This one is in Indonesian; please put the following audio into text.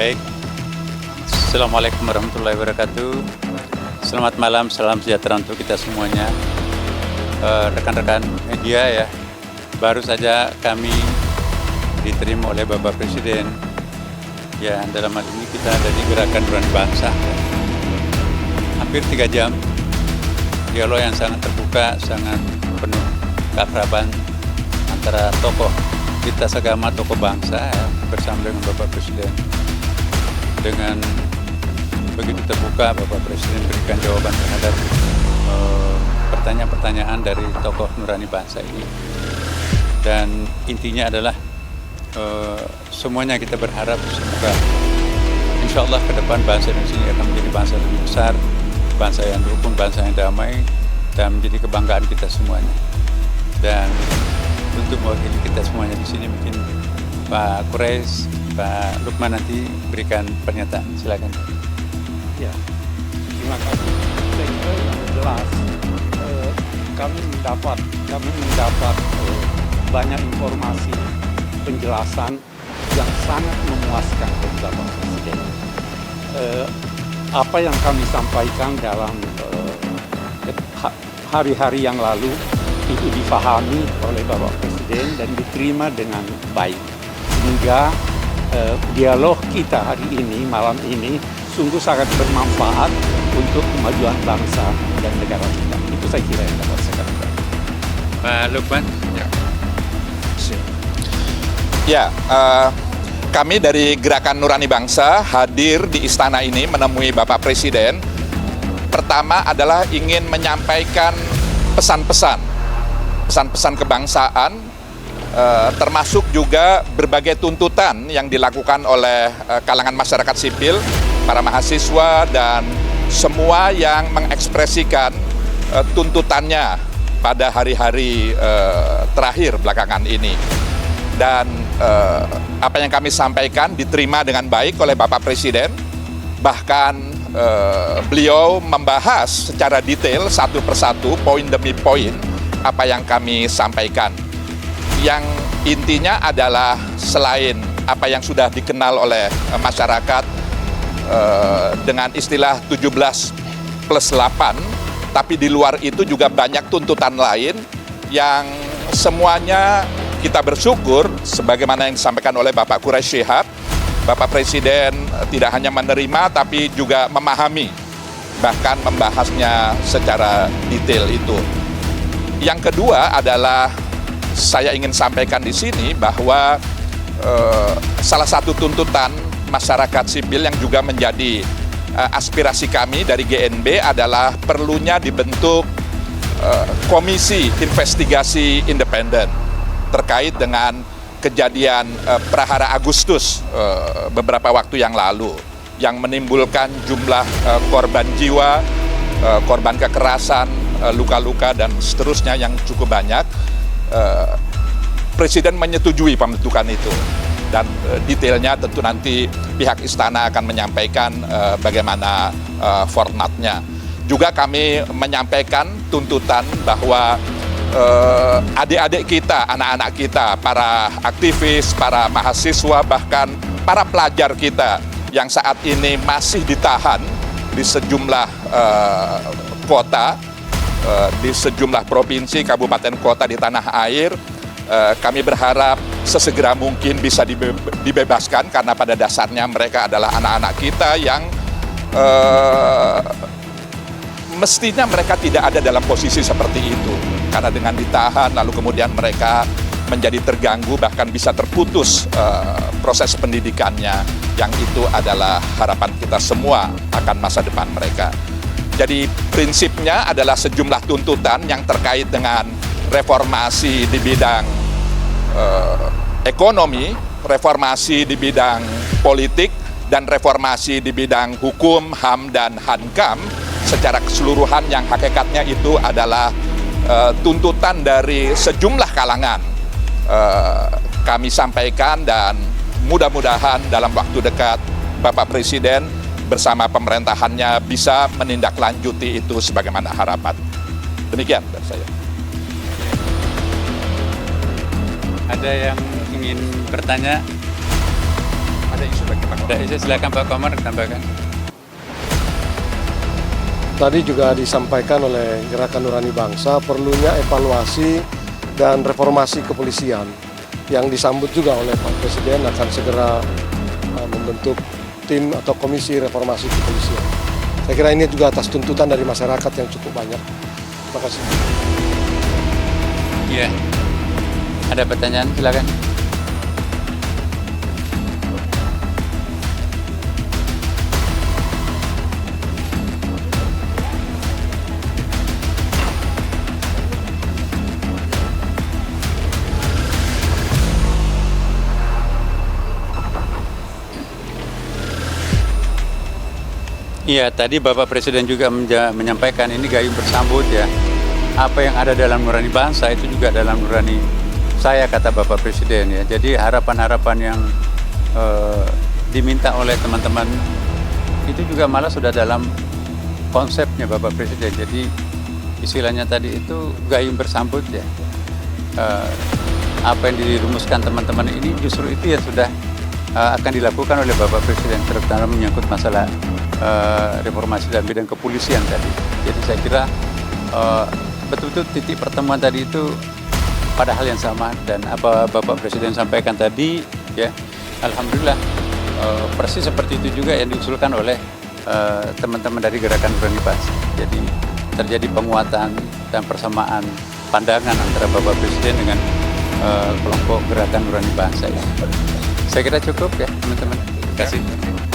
Baik, Assalamualaikum warahmatullahi wabarakatuh. Selamat malam, salam sejahtera untuk kita semuanya. Rekan-rekan media ya, baru saja kami diterima oleh Bapak Presiden. Ya, dalam hal ini kita ada di Gerakan Nurani Bangsa. Hampir 3 jam, dialog yang sangat terbuka, sangat penuh keakraban antara tokoh lintas agama, tokoh bangsa ya, bersama dengan Bapak Presiden. Dengan begitu terbuka, Bapak Presiden berikan jawaban terhadap pertanyaan-pertanyaan dari tokoh nurani bangsa ini. Dan intinya adalah semuanya kita berharap semoga insya Allah ke depan bangsa Indonesia ini akan menjadi bangsa yang lebih besar, bangsa yang rukun, bangsa yang damai, dan menjadi kebanggaan kita semuanya. Dan untuk mewakili kita semuanya di sini mungkin Pak Quraisy, Pak Lukman nanti berikan pernyataan. Silakan. Ya, terima kasih. Saya kira yang jelas kami mendapat banyak informasi, penjelasan yang sangat memuaskan dari Bapak Presiden. Apa yang kami sampaikan dalam hari-hari yang lalu itu difahami oleh Bapak Presiden dan diterima dengan baik. Sehingga dialog kita hari ini, malam ini, sungguh sangat bermanfaat untuk kemajuan bangsa dan negara kita. Itu saya kira yang dapat saya katakan. Pak Lukman. Ya, kami dari Gerakan Nurani Bangsa hadir di istana ini menemui Bapak Presiden. Pertama adalah ingin menyampaikan pesan-pesan kebangsaan, termasuk juga berbagai tuntutan yang dilakukan oleh kalangan masyarakat sipil, para mahasiswa, dan semua yang mengekspresikan tuntutannya pada hari-hari terakhir belakangan ini. Dan apa yang kami sampaikan diterima dengan baik oleh Bapak Presiden. Bahkan beliau membahas secara detail satu persatu, poin demi poin, apa yang kami sampaikan. Yang intinya adalah selain apa yang sudah dikenal oleh masyarakat dengan istilah 17+8, tapi di luar itu juga banyak tuntutan lain yang semuanya kita bersyukur sebagaimana yang disampaikan oleh Bapak Quraisy Shihab, Bapak Presiden tidak hanya menerima tapi juga memahami, bahkan membahasnya secara detail itu. Yang kedua adalah saya ingin sampaikan di sini bahwa salah satu tuntutan masyarakat sipil yang juga menjadi aspirasi kami dari GNB adalah perlunya dibentuk komisi investigasi independen terkait dengan kejadian Prahara Agustus beberapa waktu yang lalu yang menimbulkan jumlah korban jiwa, korban kekerasan, luka-luka, dan seterusnya yang cukup banyak. Presiden menyetujui pembentukan itu, dan detailnya tentu nanti pihak istana akan menyampaikan bagaimana formatnya. Juga kami menyampaikan tuntutan bahwa adik-adik kita, anak-anak kita, para aktivis, para mahasiswa, bahkan para pelajar kita yang saat ini masih ditahan di sejumlah kota, di sejumlah provinsi, kabupaten, kota di tanah air. Kami berharap sesegera mungkin bisa dibebaskan karena pada dasarnya mereka adalah anak-anak kita yang mestinya mereka tidak ada dalam posisi seperti itu. Karena dengan ditahan lalu kemudian mereka menjadi terganggu, bahkan bisa terputus proses pendidikannya, yang itu adalah harapan kita semua akan masa depan mereka. Jadi prinsipnya adalah sejumlah tuntutan yang terkait dengan reformasi di bidang ekonomi, reformasi di bidang politik, dan reformasi di bidang hukum, HAM, dan Hankam secara keseluruhan, yang hakikatnya itu adalah tuntutan dari sejumlah kalangan. Kami sampaikan dan mudah-mudahan dalam waktu dekat Bapak Presiden bersama pemerintahannya bisa menindaklanjuti itu sebagaimana harapan. Demikian dari saya. Ada yang ingin bertanya? ada isu lagi Pak Komar? Silakan Pak Komar tambahkan. Tadi juga disampaikan oleh Gerakan Nurani Bangsa perlunya evaluasi dan reformasi kepolisian yang disambut juga oleh Pak Presiden akan segera membentuk tim atau komisi reformasi kepolisian. Saya kira ini juga atas tuntutan dari masyarakat yang cukup banyak. Terima kasih. Iya. Ada pertanyaan? Silakan. Iya, tadi Bapak Presiden juga menyampaikan ini gayung bersambut ya. Apa yang ada dalam nurani bangsa itu juga dalam nurani saya, kata Bapak Presiden ya. Jadi harapan-harapan yang diminta oleh teman-teman itu juga malah sudah dalam konsepnya Bapak Presiden. Jadi istilahnya tadi itu gayung bersambut ya. Apa yang dirumuskan teman-teman ini justru itu yang sudah akan dilakukan oleh Bapak Presiden, terutama menyangkut masalah reformasi dalam bidang kepolisian tadi. Jadi saya kira betul-betul titik pertemuan tadi itu pada hal yang sama, dan apa Bapak Presiden sampaikan tadi ya, alhamdulillah persis seperti itu juga yang diusulkan oleh teman-teman dari Gerakan Nurani Bangsa. Jadi terjadi penguatan dan persamaan pandangan antara Bapak Presiden dengan kelompok Gerakan Nurani Bangsa ya. Saya kira cukup ya teman-teman. Terima kasih.